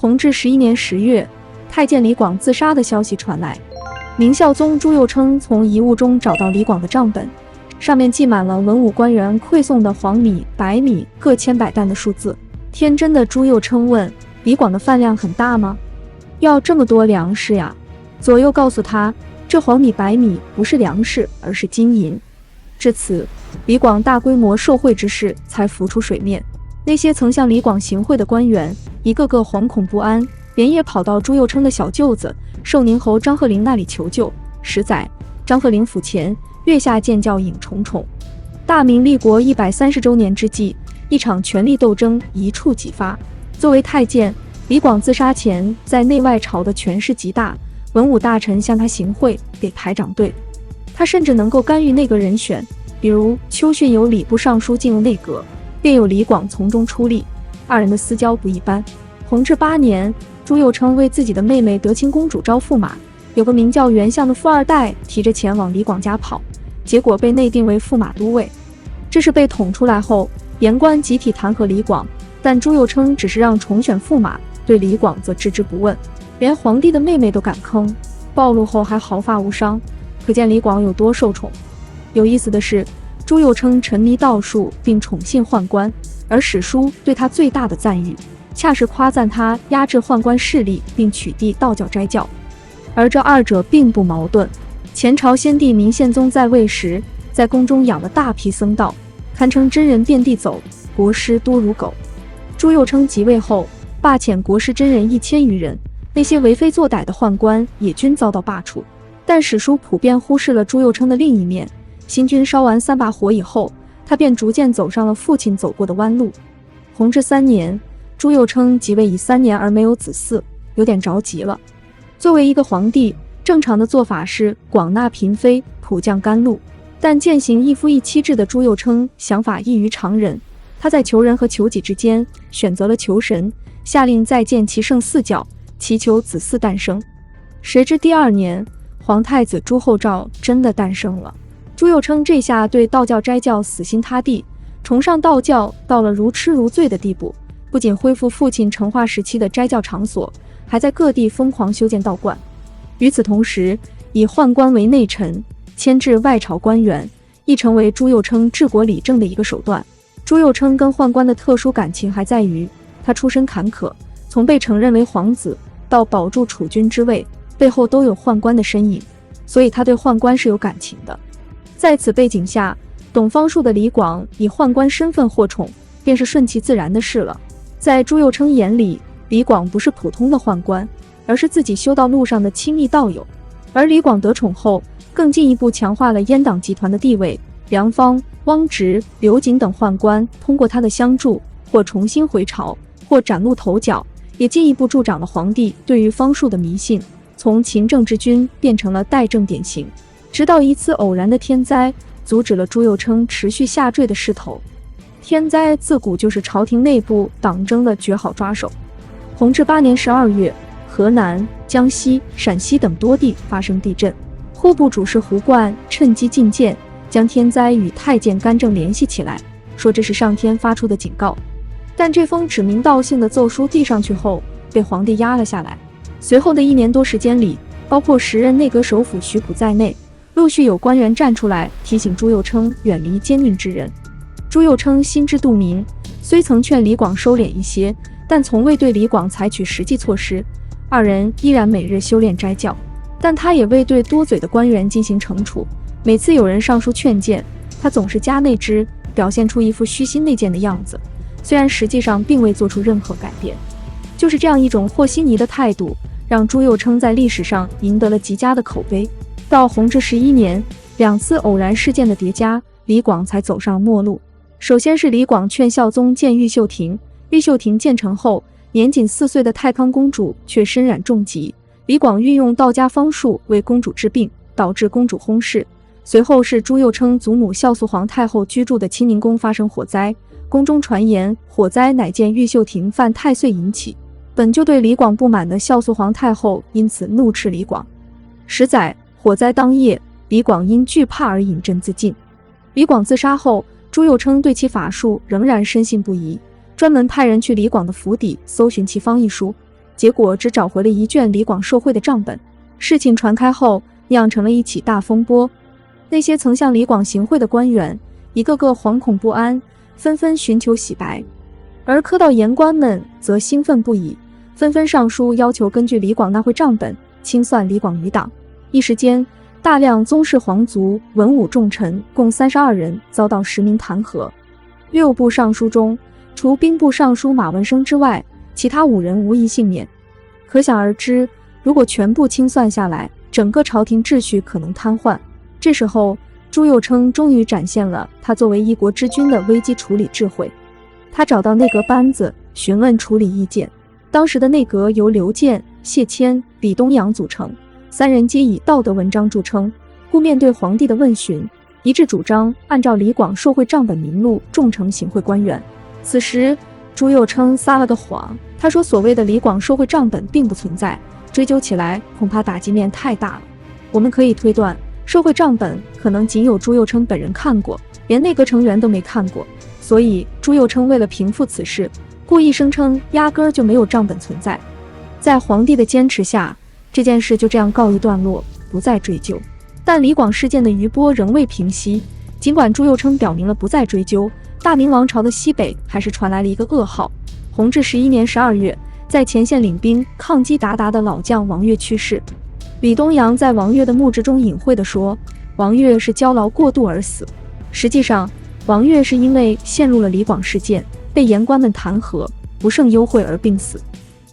弘治11年10月，太监李广自杀的消息传来。明孝宗朱佑樘从遗物中找到李广的账本，上面记满了文武官员馈送的黄米、白米各千百担的数字。天真的朱佑樘问：李广的饭量很大吗？要这么多粮食呀？左右告诉他，这黄米白米不是粮食，而是金银。至此，李广大规模受贿之事才浮出水面。那些曾向李广行贿的官员，一个个惶恐不安，连夜跑到朱佑樘的小舅子寿宁侯张鹤龄那里求救。10载，张鹤龄府前，月下见教影重重。大明立国130周年之际，一场权力斗争一触即发。作为太监，李广自杀前在内外朝的权势极大，文武大臣向他行贿，给排长队。他甚至能够干预内阁人选，比如邱逊由礼部尚书进入内阁，便有李广从中出力，二人的私交不一般。弘治8年，朱佑樘为自己的妹妹德清公主招驸马，有个名叫袁相的富二代提着钱往李广家跑，结果被内定为驸马都尉。这事被捅出来后，言官集体弹劾李广，但朱佑樘只是让重选驸马，对李广则置之不问，连皇帝的妹妹都敢坑，暴露后还毫发无伤，可见李广有多受宠。有意思的是，朱佑樘沉迷道术并宠信宦官，而史书对他最大的赞誉，恰是夸赞他压制宦官势力并取缔道教斋教。而这二者并不矛盾。前朝先帝明宪宗在位时，在宫中养了大批僧道，堪称真人遍地走，国师多如狗。朱佑樘即位后，罢遣国师真人1000余人，那些为非作歹的宦官也均遭到罢黜。但史书普遍忽视了朱佑樘的另一面。新军烧完3把火以后，他便逐渐走上了父亲走过的弯路。弘治3年，朱佑樘即位已3年而没有子嗣，有点着急了。作为一个皇帝，正常的做法是广纳嫔妃，普降甘露，但践行一夫一妻制的朱佑樘想法异于常人，他在求人和求己之间选择了求神，下令再建其圣4教，祈求子嗣诞生。谁知第2年，皇太子朱厚照真的诞生了。朱佑樘这下对道教斋教死心塌地，崇尚道教到了如痴如醉的地步，不仅恢复父亲成化时期的斋教场所，还在各地疯狂修建道观。与此同时，以宦官为内臣，牵制外朝官员，亦成为朱佑樘治国理政的一个手段。朱佑樘跟宦官的特殊感情还在于，他出身坎坷，从被承认为皇子到保住储君之位，背后都有宦官的身影，所以他对宦官是有感情的。在此背景下，懂方术的李广以宦官身份获宠，便是顺其自然的事了。在朱佑樘眼里，李广不是普通的宦官，而是自己修道路上的亲密道友。而李广得宠后，更进一步强化了阉党集团的地位。梁芳、汪直、刘瑾等宦官通过他的相助，或重新回朝，或崭露头角，也进一步助长了皇帝对于方术的迷信，从勤政之君变成了怠政典型。直到一次偶然的天灾，阻止了朱佑樘持续下坠的势头。天灾自古就是朝廷内部党争的绝好抓手。弘治8年12月，河南、江西、陕西等多地发生地震，户部主事胡贯趁机进谏，将天灾与太监干政联系起来，说这是上天发出的警告。但这封指名道姓的奏书递上去后，被皇帝压了下来。随后的1年多时间里，包括时任内阁首辅徐溥在内，陆续有官员站出来提醒朱佑樘远离奸佞之人。朱佑樘心知肚明，虽曾劝李广收敛一些，但从未对李广采取实际措施，二人依然每日修炼斋教。但他也未对多嘴的官员进行惩处，每次有人上书劝谏，他总是加内之，表现出一副虚心内谏的样子，虽然实际上并未做出任何改变。就是这样一种和稀泥的态度，让朱佑樘在历史上赢得了极佳的口碑。到弘治11年，2次偶然事件的叠加，李广才走上末路。首先是李广劝孝宗建玉秀亭，玉秀亭建成后，年仅4岁的太康公主却身染重疾，李广运用道家方术为公主治病，导致公主薨逝。随后是朱佑樘祖母孝肃皇太后居住的清宁宫发生火灾，宫中传言火灾乃见玉秀亭犯太岁引起，本就对李广不满的孝肃皇太后因此怒斥李广。10载，火灾当夜，李广因惧怕而饮鸩自尽。李广自杀后，朱佑樘对其法术仍然深信不疑，专门派人去李广的府邸搜寻其方一书。结果只找回了一卷李广受贿的账本。事情传开后，酿成了一起大风波。那些曾向李广行贿的官员，一个个惶恐不安，纷纷寻求洗白。而科道言官们则兴奋不已，纷纷上书要求根据李广纳贿账本清算李广余党。一时间，大量宗室皇族、文武重臣共32人遭到实名弹劾。6部尚书中，除兵部尚书马文生之外，其他5人无一幸免。可想而知，如果全部清算下来，整个朝廷秩序可能瘫痪。这时候，朱佑樘终于展现了他作为一国之君的危机处理智慧。他找到内阁班子询问处理意见。当时的内阁由刘健、谢谦、李东阳组成，3人皆以道德文章著称，故面对皇帝的问询，一致主张按照李广受贿账本名录重惩行贿官员。此时，朱佑樘撒了个谎，他说所谓的李广受贿账本并不存在，追究起来恐怕打击面太大了。我们可以推断，受贿账本可能仅有朱佑樘本人看过，连内阁成员都没看过。所以朱佑樘为了平复此事，故意声称压根儿就没有账本存在。在皇帝的坚持下，这件事就这样告一段落，不再追究。但李广事件的余波仍未平息，尽管朱佑樘表明了不再追究，大明王朝的西北还是传来了一个噩耗。弘治11年12月，在前线领兵抗击鞑靼的老将王悦去世。李东阳在王悦的墓志中隐晦地说，王悦是交劳过度而死。实际上，王悦是因为陷入了李广事件，被言官们弹劾，不胜忧悔而病死。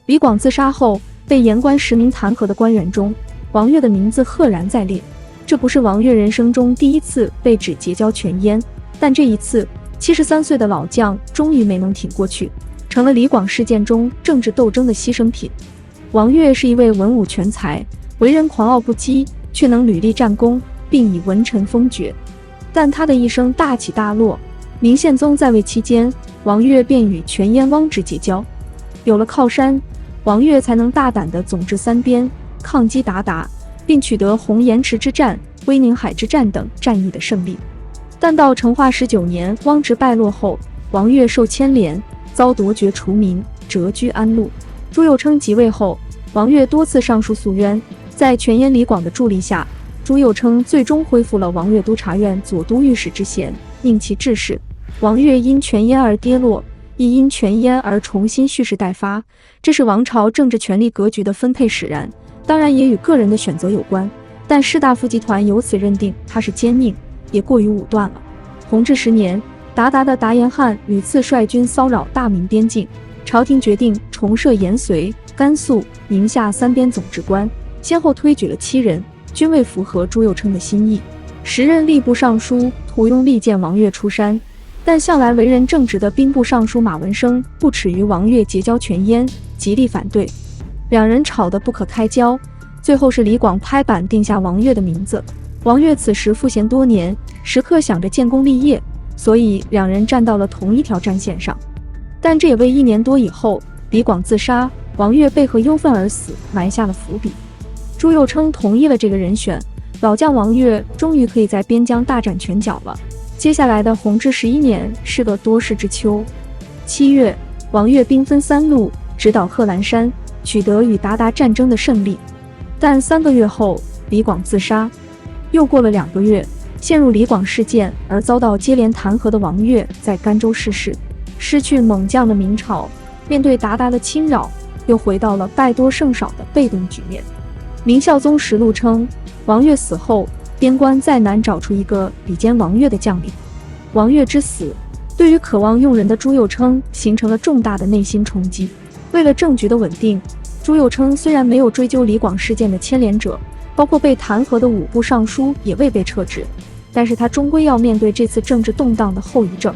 李广自杀后，被言官实名弹劾的官员中，王悦的名字赫然在列。这不是王悦人生中第一次被指结交权阉，但这一次73岁的老将终于没能挺过去，成了李广事件中政治斗争的牺牲品。王悦是一位文武全才，为人狂傲不羁，却能屡立战功，并以文臣封爵。但他的一生大起大落。明宪宗在位期间，王悦便与权阉汪直结交，有了靠山，王悦才能大胆地总治三边，抗击鞑靼，并取得红岩池之战、威宁海之战等战役的胜利。但到成化19年，汪直败落后，王悦受牵连，遭夺爵除名，谪居安陆。朱佑樘即位后，王悦多次上书诉冤，在权阉李广的助力下，朱佑樘最终恢复了王悦督察院左都御史之衔，宁其治世。王悦因权阉而跌落，亦因权阉而重新蓄势待发，这是王朝政治权力格局的分配使然，当然也与个人的选择有关，但士大夫集团由此认定他是奸佞，也过于武断了。弘治10年，鞑靼的达延汗屡次率军骚扰大明边境，朝廷决定重设延绥、甘肃、宁夏3边总治官，先后推举了7人，均未符合朱佑樘的心意。时任吏部尚书屠庸力荐王悦出山，但向来为人正直的兵部尚书马文生不耻于王悦结交权阉，极力反对，两人吵得不可开交。最后是李广拍板定下王悦的名字。王悦此时赋闲多年，时刻想着建功立业，所以两人站到了同一条战线上。但这也为1年多以后李广自杀，王悦被河忧愤而死埋下了伏笔。朱佑樘同意了这个人选，老将王悦终于可以在边疆大展拳脚了。接下来的弘治11年是个多事之秋。7月，王悦兵分3路，直捣贺兰山，取得与鞑靼战争的胜利。但3个月后，李广自杀。又过了2个月，陷入李广事件而遭到接连弹劾的王悦在甘州逝世。失去猛将的明朝，面对鞑靼的侵扰，又回到了败多胜少的被动局面。明孝宗实录称，王悦死后，边关再难找出一个比肩王悦的将领。王悦之死，对于渴望用人的朱佑樘形成了重大的内心冲击。为了政局的稳定，朱佑樘虽然没有追究李广事件的牵连者，包括被弹劾的5部尚书也未被撤职，但是他终归要面对这次政治动荡的后遗症。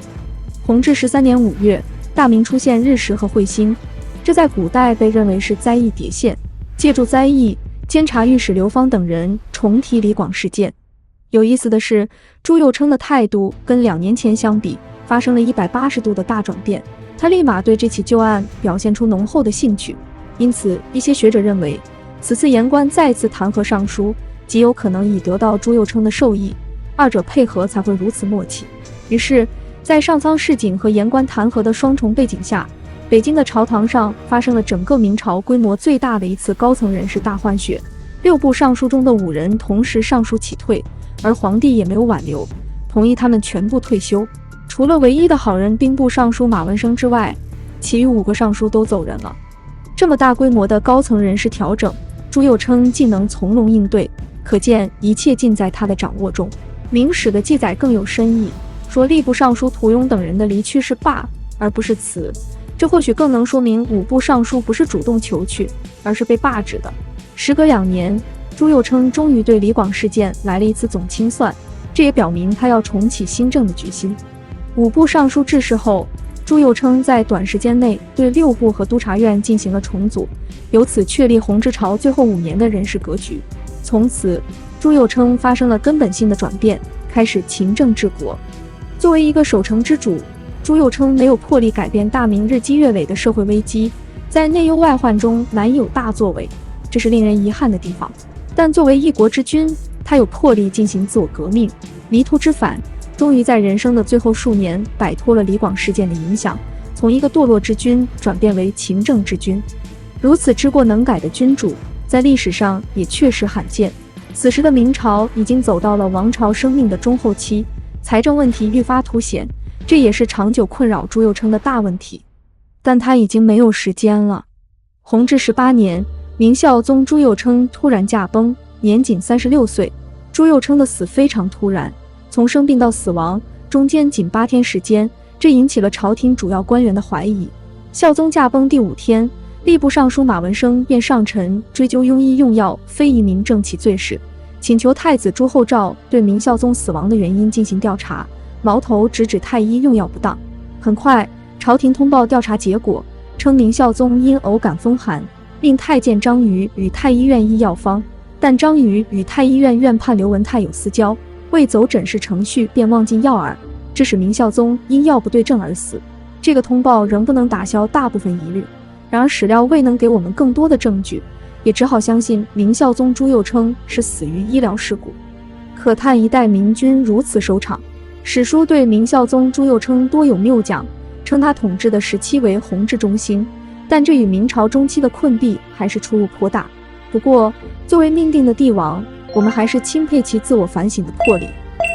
弘治13年5月，大明出现日食和彗星，这在古代被认为是灾异迭现。借助灾异，监察御史刘芳等人重提李广事件。有意思的是，朱佑樘的态度跟2年前相比，发生了180度的大转变。他立马对这起旧案表现出浓厚的兴趣，因此一些学者认为，此次言官再次弹劾上书，极有可能已得到朱佑樘的授意，二者配合才会如此默契。于是，在上苍示警和言官弹劾的双重背景下，北京的朝堂上发生了整个明朝规模最大的一次高层人事大换血，6部尚书中的5人同时上书起退，而皇帝也没有挽留，同意他们全部退休。除了唯一的好人兵部尚书马文生之外，其余5个尚书都走人了。这么大规模的高层人事调整，朱佑樘竟能从容应对，可见一切尽在他的掌握中。明史的记载更有深意，说吏部尚书屠庸等人的离去是罢而不是辞，这或许更能说明5部尚书不是主动求去，而是被罢职的。时隔2年，朱佑樘终于对李广事件来了一次总清算，这也表明他要重启新政的决心。5部尚书致仕后，朱佑樘在短时间内对6部和督察院进行了重组，由此确立弘治朝最后5年的人事格局。从此，朱佑樘发生了根本性的转变，开始勤政治国。作为一个守成之主，朱佑樘没有魄力改变大明日积月累的社会危机，在内忧外患中难以有大作为，这是令人遗憾的地方。但作为一国之君，他有魄力进行自我革命，迷途知返，终于在人生的最后数年摆脱了李广事件的影响，从一个堕落之君转变为勤政之君。如此知过能改的君主，在历史上也确实罕见。此时的明朝已经走到了王朝生命的中后期，财政问题愈发凸显，这也是长久困扰朱佑樘的大问题。但他已经没有时间了。弘治18年，明孝宗朱佑樘突然驾崩，年仅36岁。朱佑樘的死非常突然，从生病到死亡中间仅8天时间，这引起了朝廷主要官员的怀疑。孝宗驾崩第5天，吏部尚书马文生便上陈追究庸医用药非遗民政起罪事，请求太子朱厚照对明孝宗死亡的原因进行调查，矛头直指太医用药不当。很快，朝廷通报调查结果，称明孝宗因偶感风寒，令太监张瑜与太医院医药方，但张瑜与太医院院判刘文泰有私交，未走诊视程序便忘进药饵，致使明孝宗因药不对症而死。这个通报仍不能打消大部分疑虑，然而史料未能给我们更多的证据，也只好相信明孝宗朱佑樘是死于医疗事故。可叹一代明君如此收场。史书对明孝宗朱佑樘多有谬讲，称他统治的时期为弘治中兴，但这与明朝中期的困弊还是出入颇大。不过，作为命定的帝王，我们还是钦佩其自我反省的魄力。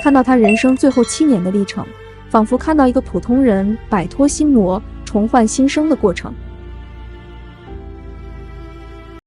看到他人生最后7年的历程，仿佛看到一个普通人摆脱心魔，重焕新生的过程。